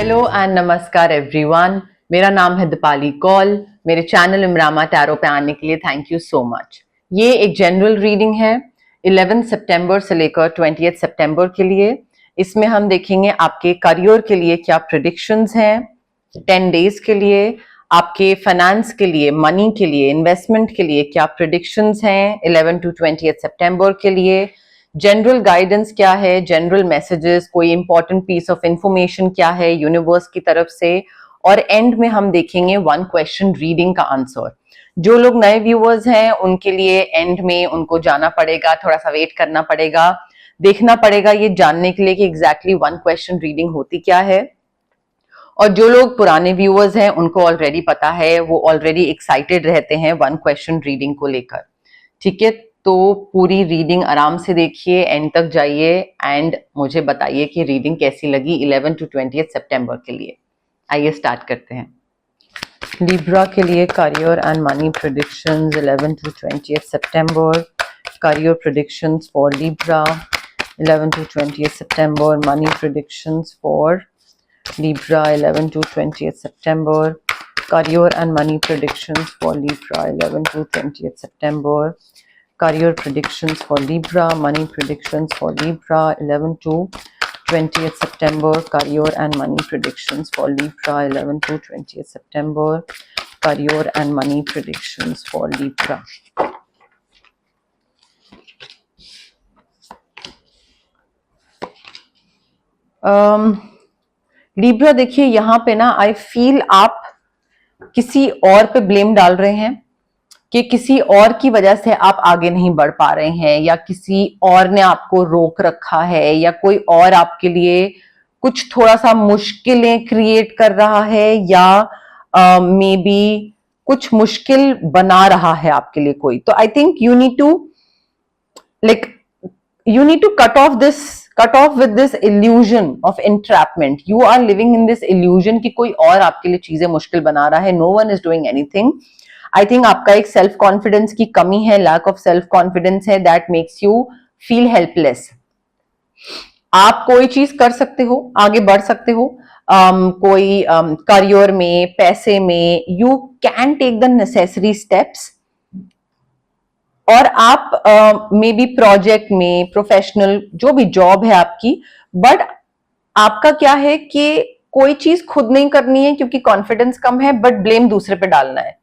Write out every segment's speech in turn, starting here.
Hello and नमस्कार everyone. मेरा नाम है दीपाली कौल। मेरे चैनल इमरामा टैरो पे आने के लिए थैंक यू सो मच। ये एक जनरल रीडिंग है 11 सितंबर से लेकर 20 सितंबर के लिए। इसमें हम देखेंगे आपके करियर के लिए क्या प्रेडिक्शंस हैं 10 डेज के लिए, आपके फाइनेंस के लिए, मनी के लिए, इन्वेस्टमेंट के लिए क्या प्रेडिक्शंस हैं 11 to 20 सितंबर के लिए, जनरल गाइडेंस क्या है, जनरल मैसेजेस, कोई इंपॉर्टेंट पीस ऑफ इंफॉर्मेशन क्या है यूनिवर्स की तरफ से, और एंड में हम देखेंगे 1 क्वेश्चन रीडिंग का आंसर। जो लोग नए व्यूअर्स हैं उनके लिए एंड में उनको जाना पड़ेगा, थोड़ा सा वेट करना पड़ेगा, देखना पड़ेगा ये जानने के लिए कि एग्जैक्टली 1 क्वेश्चन रीडिंग होती क्या है। और जो लोग पुराने व्यूअर्स हैं उनको ऑलरेडी पता है, वो ऑलरेडी एक्साइटेड रहते हैं 1 क्वेश्चन रीडिंग को लेकर। ठीक है, तो पूरी रीडिंग आराम से देखिए, एंड तक जाइए एंड मुझे बताइए कि रीडिंग कैसी लगी 11 to 20 सितंबर के लिए। आइए स्टार्ट करते हैं। लिब्रा के लिए career and money predictions 11 to 20 September. Career predictions for Libra 11 to 20 September. Money predictions for Libra 11 to 20 September. Career and money predictions for Libra 11 to 20 September. Career predictions for Libra, money predictions for Libra 11 to 20 September. Career and money predictions for Libra 11 to 20 September. Career and money predictions for Libra. Libra देखिए यहाँ पे ना I feel आप किसी और पे blame डाल रहे हैं कि किसी और की वजह से आप आगे नहीं बढ़ पा रहे हैं, या किसी और ने आपको रोक रखा है, या कोई और आपके लिए कुछ थोड़ा सा मुश्किलें क्रिएट कर रहा है, या मे बी कुछ मुश्किल बना रहा है आपके लिए कोई। तो I think you need to cut off with this illusion of entrapment. You are living in this illusion कि कोई और आपके लिए चीजें मुश्किल बना रहा है। No one is doing anything. I think आपका एक सेल्फ कॉन्फिडेंस की कमी है, lack of self confidence है, that makes you feel helpless. आप कोई चीज कर सकते हो, आगे बढ़ सकते हो, कोई करियर में, पैसे में, you can take the necessary steps. और आप मे बी प्रोजेक्ट में, प्रोफेशनल जो भी जॉब है आपकी, बट आपका क्या है कि कोई चीज खुद नहीं करनी है क्योंकि कॉन्फिडेंस कम है, बट ब्लेम दूसरे पे डालना है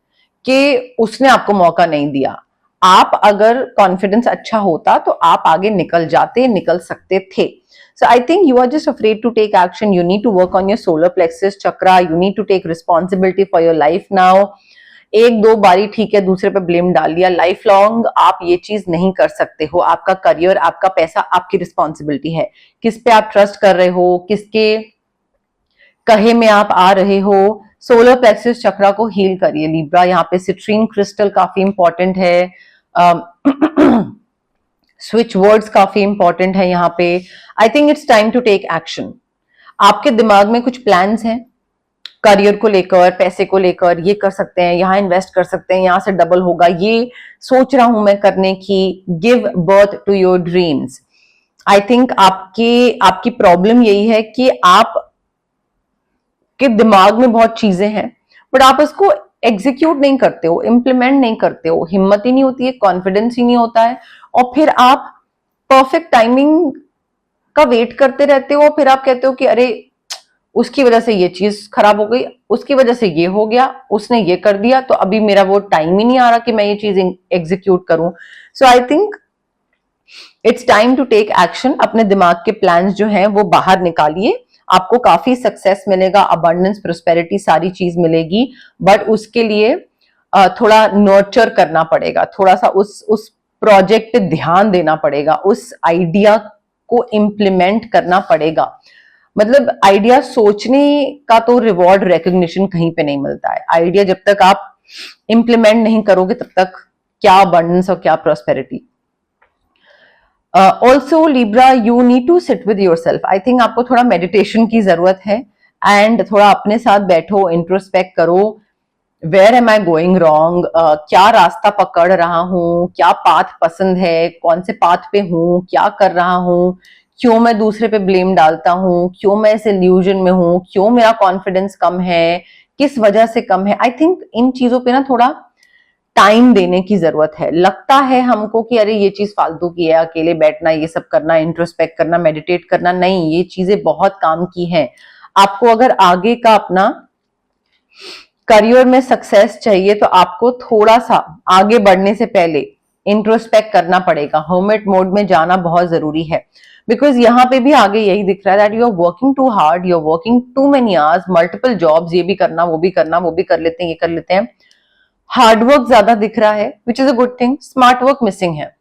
कि उसने आपको मौका नहीं दिया। आप अगर कॉन्फिडेंस अच्छा होता तो आप आगे निकल सकते थे। So I think you are just afraid to take action. You need to work on your solar plexus chakra. You need to take responsibility for your life now. एक दो बारी ठीक है, दूसरे पे ब्लेम डाल दिया। लाइफ लॉन्ग आप ये चीज नहीं कर सकते हो। आपका करियर, आपका पैसा आपकी रिस्पॉन्सिबिलिटी है। किस पे आप ट्रस्ट कर रहे हो, किसके कहे में आप आ रहे हो। सोलर प्लेक्सस चक्रा को हील करिए लिब्रा। यहाँ पे सिट्रीन क्रिस्टल काफी इंपॉर्टेंट है, स्विच वर्ड्स काफी इंपॉर्टेंट है यहाँ पे। I think it's time to take action. आपके दिमाग में कुछ प्लान्स हैं करियर को लेकर, पैसे को लेकर, ये कर सकते हैं, यहाँ इन्वेस्ट कर सकते हैं, यहाँ से डबल होगा, ये सोच रहा हूं मैं करने की। Give birth to your dreams. I think आपकी प्रॉब्लम यही है कि आप के दिमाग में बहुत चीजें हैं, बट आप उसको एग्जीक्यूट नहीं करते हो, इंप्लीमेंट नहीं करते हो, हिम्मत ही नहीं होती है, कॉन्फिडेंस ही नहीं होता है, और फिर आप परफेक्ट टाइमिंग का वेट करते रहते हो। फिर आप कहते हो कि अरे उसकी वजह से ये चीज खराब हो गई, उसकी वजह से ये हो गया, उसने ये कर दिया, तो अभी मेरा वो टाइम ही नहीं आ रहा कि मैं ये चीज एग्जीक्यूट करूं। So I think it's time to take action. अपने दिमाग के प्लान्स जो हैं वो बाहर निकालिए। आपको काफी सक्सेस मिलेगा, अबंडेंस, प्रोस्पेरिटी, सारी चीज मिलेगी, बट उसके लिए थोड़ा नर्चर करना पड़ेगा, थोड़ा सा उस प्रोजेक्ट पे ध्यान देना पड़ेगा, उस आइडिया को इम्प्लीमेंट करना पड़ेगा। मतलब आइडिया सोचने का तो रिवॉर्ड, रिकॉग्निशन कहीं पे नहीं मिलता है। आइडिया जब तक आप इंप्लीमेंट नहीं करोगे तब तक क्या अबंडेंस और क्या prosperity. Also Libra, you need to sit with yourself. I think आपको थोड़ा मेडिटेशन की जरूरत है, एंड थोड़ा अपने साथ बैठो, इंट्रोस्पेक्ट करो। Where am I going wrong, क्या रास्ता पकड़ रहा हूं, क्या पाथ पसंद है, कौन से पाथ पे हूं, क्या कर रहा हूं, क्यों मैं दूसरे पे ब्लेम डालता हूँ, क्यों मैं इस इल्यूजन में हूँ, क्यों मेरा कॉन्फिडेंस कम है, किस वजह से कम है। आई थिंक इन चीजों पे ना थोड़ा टाइम देने की जरूरत है। लगता है हमको कि अरे ये चीज फालतू की है, अकेले बैठना, ये सब करना, इंट्रोस्पेक्ट करना, मेडिटेट करना, नहीं, ये चीजें बहुत काम की हैं। आपको अगर आगे का अपना करियर में सक्सेस चाहिए तो आपको थोड़ा सा आगे बढ़ने से पहले इंट्रोस्पेक्ट करना पड़ेगा, हर्मिट मोड में जाना बहुत जरूरी है। बिकॉज यहाँ पे भी आगे यही दिख रहा है that you are working too hard, you are working too many hours, multiple jobs, ये भी करना, वो भी करना, वो भी कर लेते हैं, ये कर लेते हैं। हार्डवर्क ज्यादा दिख रहा है, which is a good thing. Smart work missing है।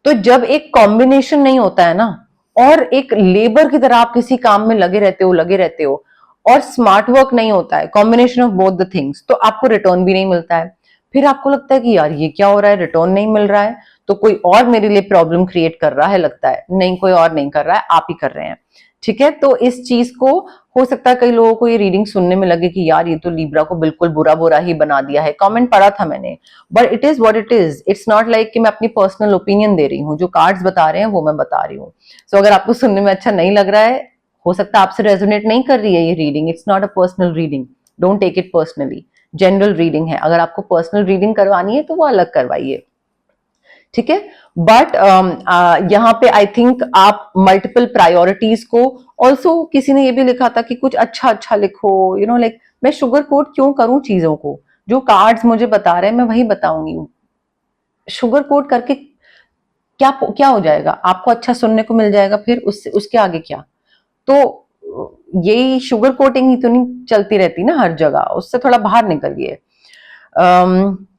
तो जब एक कॉम्बिनेशन नहीं होता है ना, और एक लेबर की तरह आप किसी काम में लगे रहते हो और स्मार्ट वर्क नहीं होता है, combination of both the things, तो आपको रिटर्न भी नहीं मिलता है। फिर आपको लगता है कि यार ये क्या हो रहा है, रिटर्न नहीं मिल रहा है, तो कोई और मेरे लिए प्रॉब्लम क्रिएट कर रहा है, लगता है। नहीं, कोई और नहीं कर रहा है, आप ही कर रहे हैं। ठीक है, तो इस चीज को, हो सकता है कई लोगों को ये रीडिंग सुनने में लगे कि यार ये तो लिब्रा को बिल्कुल बुरा बुरा ही बना दिया है। कमेंट पढ़ा था मैंने, but it is what it is. It's not like कि मैं अपनी पर्सनल ओपिनियन दे रही हूँ, जो कार्ड्स बता रहे हैं वो मैं बता रही हूँ। सो अगर आपको सुनने में अच्छा नहीं लग रहा है, हो सकता है आपसे रेजोनेट नहीं कर रही है ये reading. It's not a personal reading, don't take it personally. General reading है, अगर आपको पर्सनल रीडिंग करवानी है तो वो अलग करवाइए, ठीक है। बट यहाँ पे आई थिंक आप मल्टीपल प्रायोरिटीज को, ऑल्सो किसी ने ये भी लिखा था कि कुछ अच्छा अच्छा लिखो, यू नो लाइक मैं शुगर कोट क्यों करूं चीजों को, जो कार्ड्स मुझे बता रहे हैं मैं वही बताऊंगी। शुगर कोट करके क्या क्या हो जाएगा, आपको अच्छा सुनने को मिल जाएगा, फिर उससे उसके आगे क्या। तो यही शुगर कोटिंग ही तो नहीं चलती रहती ना हर जगह, उससे थोड़ा बाहर निकलिए।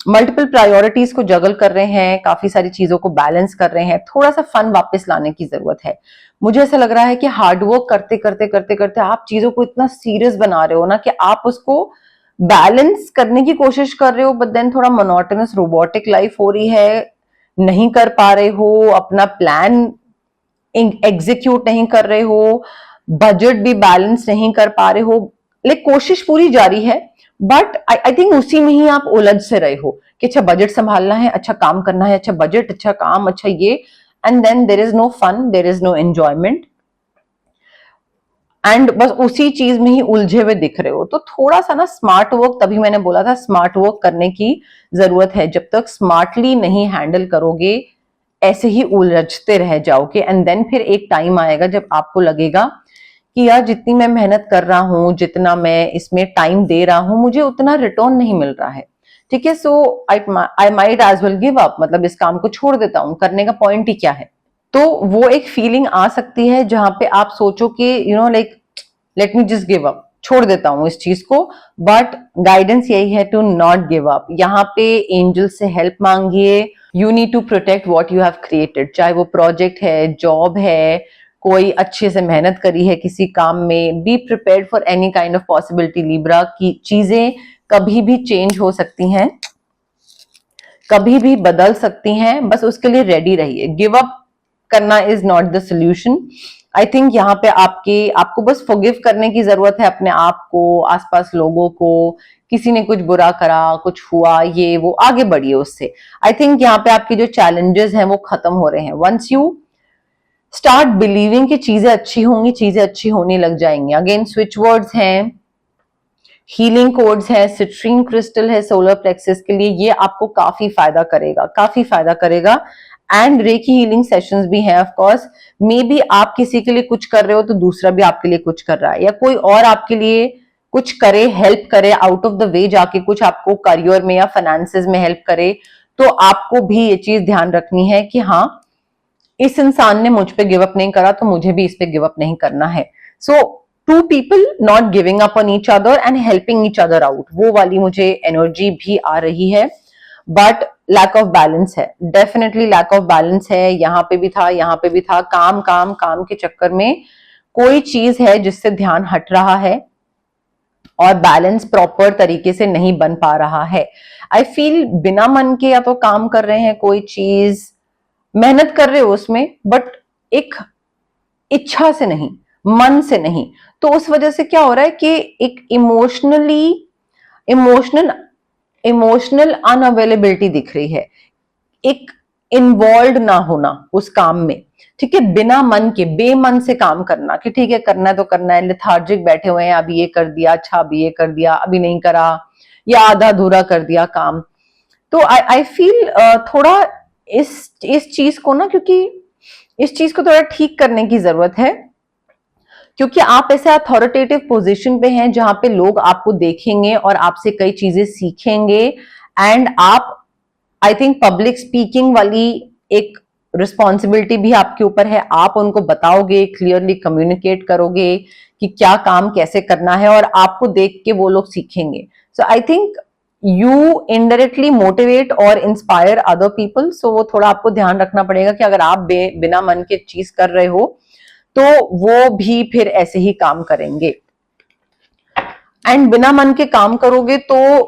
मल्टीपल प्रायोरिटीज को जगल कर रहे हैं, काफी सारी चीजों को बैलेंस कर रहे हैं, थोड़ा सा फन वापस लाने की जरूरत है। मुझे ऐसा लग रहा है कि हार्डवर्क करते करते करते करते आप चीजों को इतना सीरियस बना रहे हो ना कि आप उसको बैलेंस करने की कोशिश कर रहे हो, बट देन थोड़ा मोनोटोनस रोबोटिक लाइफ हो रही है, नहीं कर पा रहे हो, अपना प्लान एग्जीक्यूट नहीं कर रहे हो, बजट भी बैलेंस नहीं कर पा रहे हो। लाइक कोशिश पूरी जारी है, बट आई थिंक उसी में ही आप उलझ से रहे हो कि अच्छा बजट संभालना है, अच्छा काम करना है, अच्छा बजट, अच्छा काम, अच्छा ये, and then there is no fun, there is no enjoyment, and बस उसी चीज में ही उलझे हुए दिख रहे हो। तो थोड़ा सा ना स्मार्ट वर्क, तभी मैंने बोला था स्मार्ट वर्क करने की जरूरत है। जब तक स्मार्टली नहीं हैंडल करोगे, ऐसे ही उलझते रह जाओगे, एंड देन फिर एक टाइम आएगा जब आपको लगेगा कि यार जितनी मैं मेहनत कर रहा हूं, जितना मैं इसमें टाइम दे रहा हूं, मुझे उतना रिटर्न नहीं मिल रहा है। ठीक है, so I might as well give up, मतलब इस काम को छोड़ देता हूं, करने का पॉइंट ही क्या है। तो वो एक फीलिंग आ सकती है जहां पे आप सोचो कि you know like let me just give up, छोड़ देता हूं इस चीज को। बट गाइडेंस यही है टू नॉट गिव अप। यहाँ पे एंजल से हेल्प मांगिए। You need to protect what you have created, चाहे वो प्रोजेक्ट है, जॉब है, कोई अच्छे से मेहनत करी है किसी काम में। Be prepared for any kind of possibility Libra, की चीजें कभी भी चेंज हो सकती हैं, कभी भी बदल सकती हैं, बस उसके लिए रेडी रहिए। गिव अप करना is not the solution. I think यहाँ पे आपको बस फॉरगिव करने की जरूरत है अपने आप को, आसपास लोगों को। किसी ने कुछ बुरा करा, कुछ हुआ, ये वो, आगे बढ़िए उससे। आई थिंक यहाँ पे आपकी जो चैलेंजेस हैं वो खत्म हो रहे हैं। वंस यू स्टार्ट बिलीविंग कि चीजें अच्छी होंगी, चीजें अच्छी होने लग जाएंगी। अगेन स्विच वर्ड्स हैं, हीलिंग कोड्स है, सिट्रीन क्रिस्टल है सोलर प्लेक्सिस के लिए, ये आपको काफी फायदा करेगा, काफी फायदा करेगा। एंड रेकी हीलिंग सेशंस भी हैं ऑफ कोर्स। मे बी आप किसी के लिए कुछ कर रहे हो तो दूसरा भी आपके लिए कुछ कर रहा है, या कोई और आपके लिए कुछ करे, हेल्प करे, आउट ऑफ द वे जाके कुछ आपको करियर में या फाइनेंसेस में हेल्प करे। तो आपको भी ये चीज ध्यान रखनी है कि हाँ, इस इंसान ने मुझ पे गिव अप नहीं करा तो मुझे भी इस पे गिव अप नहीं करना है। So two people not giving up on each other and helping each other out, वो वाली मुझे एनर्जी भी आ रही है। बट लैक ऑफ बैलेंस है, डेफिनेटली लैक ऑफ बैलेंस है। यहाँ पे भी था, यहाँ पे भी था। काम काम काम के चक्कर में कोई चीज है जिससे ध्यान हट रहा है और बैलेंस प्रॉपर तरीके से नहीं बन पा रहा है। आई फील बिना मन के या तो काम कर रहे हैं कोई चीज, मेहनत कर रहे हो उसमें, बट एक इच्छा से नहीं, मन से नहीं। तो उस वजह से क्या हो रहा है कि एक इमोशनल अनअवेलेबिलिटी दिख रही है, एक इन्वॉल्व ना होना उस काम में, ठीक है, बिना मन के बेमन से काम करना कि ठीक है करना है तो करना है, लेथार्जिक बैठे हुए हैं, अभी ये कर दिया, अच्छा अभी ये कर दिया, अभी नहीं करा, या आधा अधूरा कर दिया काम। तो आई फील थोड़ा इस चीज को ना, क्योंकि इस चीज को थोड़ा ठीक करने की जरूरत है, क्योंकि आप ऐसे अथॉरिटेटिव पोजीशन पे हैं जहां पे लोग आपको देखेंगे और आपसे कई चीजें सीखेंगे, एंड आप, आई थिंक पब्लिक स्पीकिंग वाली एक रिस्पॉन्सिबिलिटी भी आपके ऊपर है। आप उनको बताओगे, क्लियरली कम्युनिकेट करोगे कि क्या काम कैसे करना है, और आपको देख के वो लोग सीखेंगे। So I think you indirectly motivate और इंस्पायर अदर पीपल। सो वो थोड़ा आपको ध्यान रखना पड़ेगा कि अगर आप बिना मन के चीज कर रहे हो तो वो भी फिर ऐसे ही काम करेंगे, एंड बिना मन के काम करोगे तो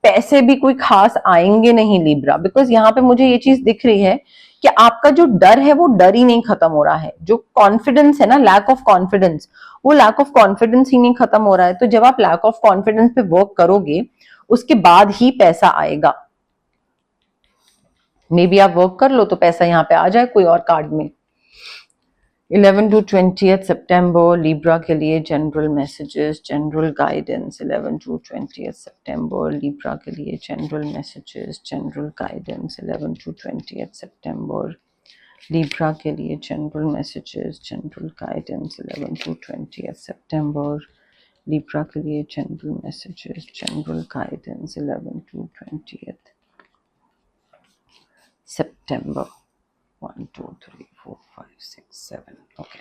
पैसे भी कोई खास आएंगे नहीं लिब्रा, बिकॉज यहाँ पे मुझे ये चीज दिख रही है कि आपका जो डर है वो डर ही नहीं खत्म हो रहा है, जो कॉन्फिडेंस है ना, लैक ऑफ कॉन्फिडेंस, वो लैक ऑफ कॉन्फिडेंस ही नहीं खत्म हो रहा है। तो जब आप लैक ऑफ कॉन्फिडेंस पे वर्क करोगे उसके बाद ही पैसा आएगा। मे बी आप वर्क कर लो तो पैसा यहाँ पे आ जाए कोई और कार्ड में। 11 to 20th September Libra के लिए general messages, general guidance. 11 to 20th September Libra के लिए general messages, general guidance. 11 to 20th September Libra के लिए general messages, general guidance. 11 to 20th September Libra के लिए general messages, general guidance. 11 to 20th September 1 2 3 4 5 6 7 okay.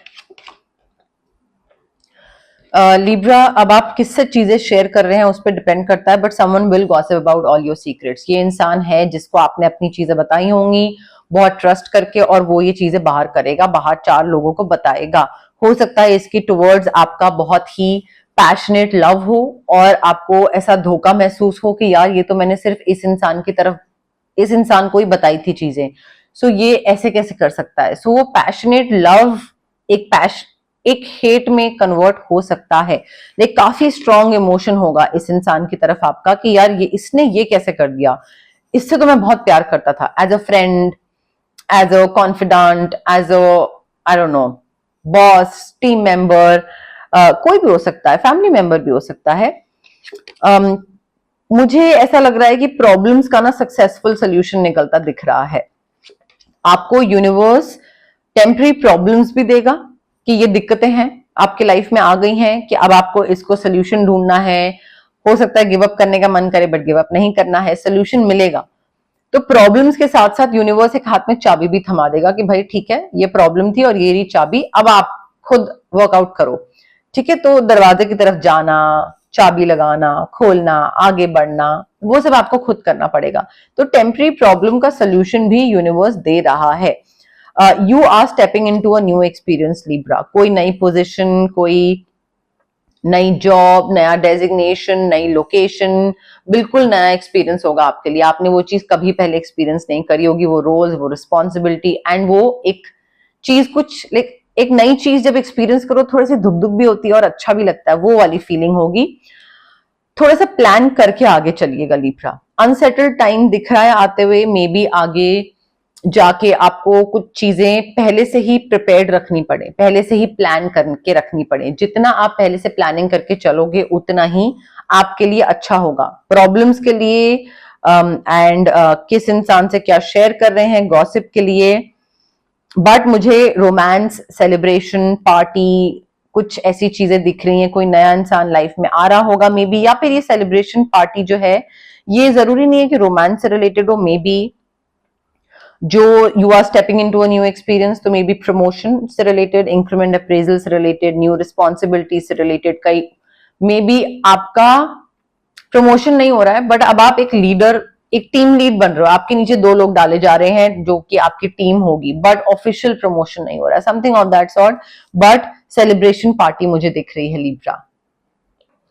Libra, अब आप किससे चीजें शेयर कर रहे हैं उस पर डिपेंड करता है, but someone will gossip about all your secrets. ये इंसान है जिसको आपने अपनी चीजें बताई होंगी बहुत ट्रस्ट करके, और वो ये चीजें बाहर करेगा, बाहर 4 लोगों को बताएगा। हो सकता है इसकी टुवर्ड्स आपका बहुत ही पैशनेट लव हो, और आपको ऐसा धोखा महसूस हो कि यार ये तो मैंने सिर्फ इस इंसान की तरफ, इस इंसान को ही बताई थी चीजें, सो ये ऐसे कैसे कर सकता है। सो वो पैशनेट लव एक हेट में कन्वर्ट हो सकता है, लेकिन काफी स्ट्रॉन्ग इमोशन होगा इस इंसान की तरफ आपका कि यार ये इसने ये कैसे कर दिया, इससे तो मैं बहुत प्यार करता था, as a friend, as a confidant, as a I don't know boss, team member, कोई भी हो सकता है, फैमिली मेंबर भी हो सकता है। मुझे ऐसा लग रहा है कि प्रॉब्लम्स का ना सक्सेसफुल सोल्यूशन निकलता दिख रहा है। आपको यूनिवर्स टेम्पररी प्रॉब्लम्स भी देगा कि ये दिक्कतें हैं आपके लाइफ में आ गई हैं कि अब आपको इसको सोल्यूशन ढूंढना है। हो सकता है गिव अप करने का मन करे, बट गिव अप नहीं करना है, सोल्यूशन मिलेगा। तो प्रॉब्लम्स के साथ साथ यूनिवर्स एक हाथ में चाबी भी थमा देगा कि भाई ठीक है ये प्रॉब्लम थी और ये रही चाबी, अब आप खुद वर्कआउट करो, ठीक है। तो दरवाजे की तरफ जाना, चाबी लगाना, खोलना, आगे बढ़ना, वो सब आपको खुद करना पड़ेगा। तो टेम्पररी प्रॉब्लम का सोल्यूशन भी यूनिवर्स दे रहा है। You are stepping into a new experience Libra. कोई नई पोजीशन, कोई नई जॉब, नया डेजिग्नेशन, नई लोकेशन, बिल्कुल नया एक्सपीरियंस होगा आपके लिए। आपने वो चीज कभी पहले एक्सपीरियंस नहीं करी होगी, वो रोल्स, वो रिस्पॉन्सिबिलिटी, एंड वो एक चीज कुछ लाइक एक नई चीज जब एक्सपीरियंस करो थोड़ी सी धुक धुक भी होती है और अच्छा भी लगता है, वो वाली फीलिंग होगी। थोड़ा सा प्लान करके आगे चलिएगा लिब्रा। अनसेटल्ड टाइम दिख रहा है आते हुए, मे बी आगे जाके आपको कुछ चीजें पहले से ही प्रिपेयर्ड रखनी पड़े, पहले से ही प्लान करके रखनी पड़े। जितना आप पहले से प्लानिंग करके चलोगे उतना ही आपके लिए अच्छा होगा। प्रॉब्लम्स के लिए एंड किस इंसान से क्या शेयर कर रहे हैं गॉसिप के लिए, बट मुझे रोमांस, सेलिब्रेशन, पार्टी, कुछ ऐसी चीजें दिख रही हैं। कोई नया इंसान लाइफ में आ रहा होगा मे बी, या फिर ये सेलिब्रेशन पार्टी जो है ये जरूरी नहीं है कि रोमांस से रिलेटेड हो, मे बी जो you are stepping into a new experience, तो मे बी प्रमोशन से रिलेटेड, इंक्रीमेंट अप्रेजल से रिलेटेड, न्यू रिस्पॉन्सिबिलिटी से रिलेटेड। कई मे बी आपका प्रमोशन नहीं हो रहा है, बट अब आप एक लीडर, एक टीम लीड बन रहे हो, आपके नीचे 2 लोग डाले जा रहे हैं जो कि आपकी टीम होगी, बट ऑफिशियल प्रमोशन नहीं हो रहा है, something of that sort. But celebration party मुझे दिख रही है लिब्रा।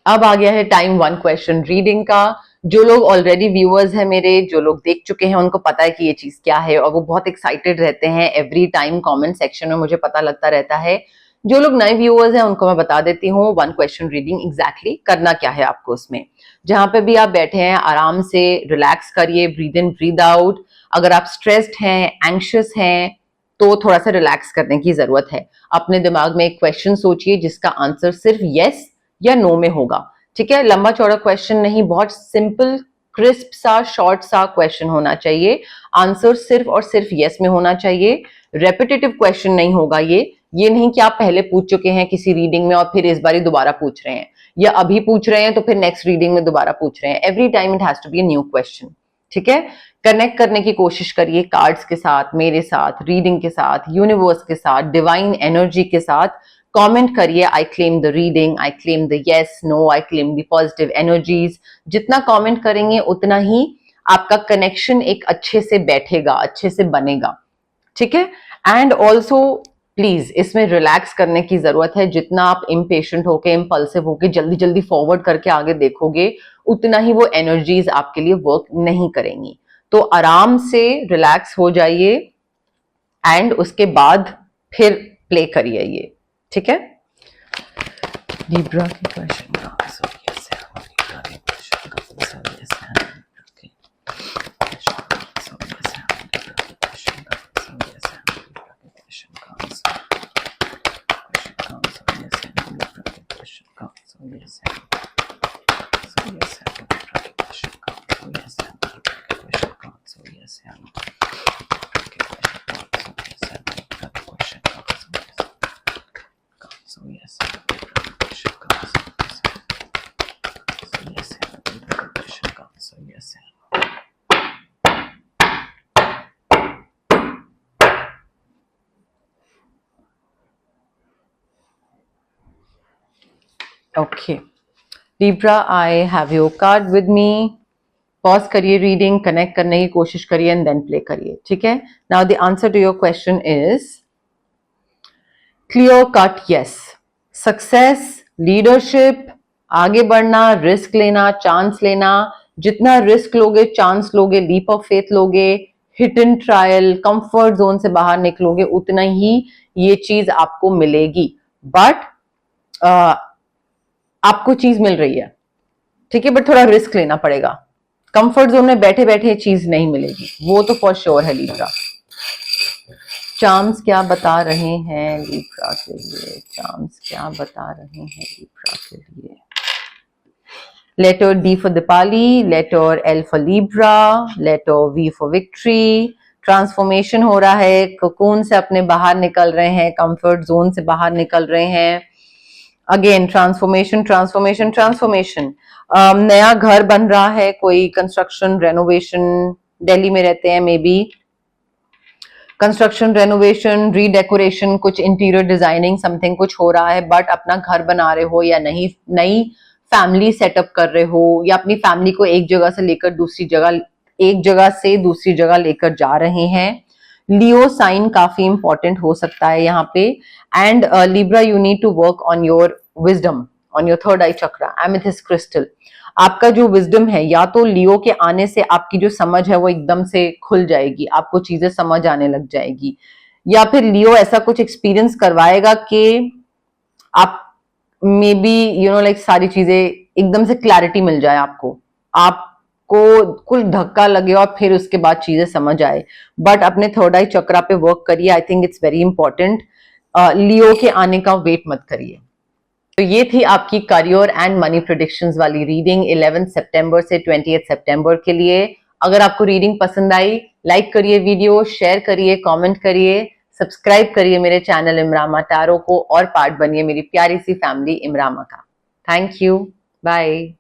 अब आ गया है टाइम 1 क्वेश्चन रीडिंग का। जो लोग ऑलरेडी व्यूअर्स हैं मेरे, जो लोग देख चुके हैं, उनको पता है कि ये चीज क्या है और वो बहुत एक्साइटेड रहते हैं। एवरी टाइम कमेंट सेक्शन में मुझे पता लगता रहता है जो लोग नए व्यूअर्स हैं उनको मैं बता देती हूँ, 1 क्वेश्चन रीडिंग एग्जैक्टली करना क्या है आपको उसमें। जहां पे भी आप बैठे हैं आराम से रिलैक्स करिए, ब्रीद इन ब्रीद आउट। अगर आप स्ट्रेस्ड हैं, एंग्शियस हैं, तो थोड़ा सा रिलैक्स करने की जरूरत है। अपने दिमाग में एक क्वेश्चन सोचिए जिसका आंसर सिर्फ यस या नो में होगा, ठीक है। लंबा चौड़ा क्वेश्चन नहीं, बहुत सिंपल क्रिस्प सा शॉर्ट सा क्वेश्चन होना चाहिए। आंसर सिर्फ और सिर्फ यस में होना चाहिए। रेपिटेटिव क्वेश्चन नहीं होगा ये नहीं कि आप पहले पूछ चुके हैं किसी रीडिंग में और फिर इस बारी दोबारा पूछ रहे हैं, या अभी पूछ रहे हैं तो फिर नेक्स्ट रीडिंग में दोबारा पूछ रहे हैं। Every time it has to be a new question, ठीक है। कनेक्ट करने की कोशिश करिए कार्ड्स के साथ, मेरे साथ, रीडिंग के साथ, यूनिवर्स के साथ, डिवाइन एनर्जी के साथ। कमेंट करिए I claim the reading, I claim the yes no, I claim the positive energies. जितना कमेंट करेंगे उतना ही आपका कनेक्शन एक अच्छे से बैठेगा, अच्छे से बनेगा, ठीक है। एंड ऑल्सो प्लीज इसमें रिलैक्स करने की जरूरत है। जितना आप इम्पेशेंट होके, इम्पल्सिव होके जल्दी जल्दी फॉरवर्ड करके आगे देखोगे, उतना ही वो एनर्जीज आपके लिए वर्क नहीं करेंगी। तो आराम से रिलैक्स हो जाइए एंड उसके बाद फिर प्ले करिए ये, ठीक है। लिब्रा के क्वेश्चन का आंसर यस है, लिब्रा के क्वेश्चन का आंसर यस है, okay Libra, I have your card with me. Pause करिए रीडिंग, कनेक्ट करने की कोशिश करिए एंड देन प्ले करिए, ठीक है। Now the answer to your question is clear cut yes. Success, leadership, आगे बढ़ना, रिस्क लेना, चांस लेना। जितना रिस्क लोगे, चांस लोगे, लीप ऑफ फेथ लोगे, hit and trial, comfort zone से बाहर निकलोगे, उतना ही ये चीज आपको मिलेगी। बट आपको चीज मिल रही है, ठीक है, बट थोड़ा रिस्क लेना पड़ेगा। कंफर्ट जोन में बैठे बैठे चीज नहीं मिलेगी, वो तो फॉर श्योर है लिब्रा। चार्म्स क्या बता रहे हैं लिब्रा के लिए? चार्म्स क्या बता रहे हैं लिब्रा के लिए? Letter D for Deepali, letter L for Libra, letter V for victory. Transformation हो रहा है, कोकून से अपने बाहर निकल रहे हैं, कंफर्ट जोन से बाहर निकल रहे हैं। Again transformation transformation transformation. नया घर बन रहा है, कोई कंस्ट्रक्शन रेनोवेशन, दिल्ली में रहते हैं मे बी, कंस्ट्रक्शन रेनोवेशन रीडेकोरेशन, कुछ इंटीरियर डिजाइनिंग समथिंग कुछ हो रहा है। बट अपना घर बना रहे हो या नहीं, नई फैमिली सेटअप कर रहे हो, या अपनी फैमिली को एक जगह से लेकर दूसरी जगह, एक जगह से दूसरी जगह लेकर जा रहे हैं। लियो साइन काफी इंपॉर्टेंट हो सकता है यहाँ पे। And Libra, you need to work on your wisdom, on your third eye chakra, amethyst crystal. आपका जो विजडम है, या तो लियो के आने से आपकी जो समझ है वो एकदम से खुल जाएगी, आपको चीजें समझ आने लग जाएगी, या फिर लियो ऐसा कुछ एक्सपीरियंस करवाएगा कि आप may be you know like सारी चीजें एकदम से क्लैरिटी मिल जाए आपको कुल धक्का लगे और फिर उसके बाद चीजें समझ आए। बट अपने थर्ड आई चक्रा पे वर्क करिए, I think it's very important. Leo के आने का वेट मत करिए। तो ये थी आपकी करियर एंड मनी प्रेडिक्शंस वाली रीडिंग 11 सितंबर से 28 सितंबर के लिए। अगर आपको रीडिंग पसंद आई, लाइक करिए वीडियो, शेयर करिए, कमेंट करिए, सब्सक्राइब करिए मेरे चैनल इमरामा टैरो को और पार्ट बनिए मेरी प्यारी सी फैमिली इमरामा का। Thank you, bye.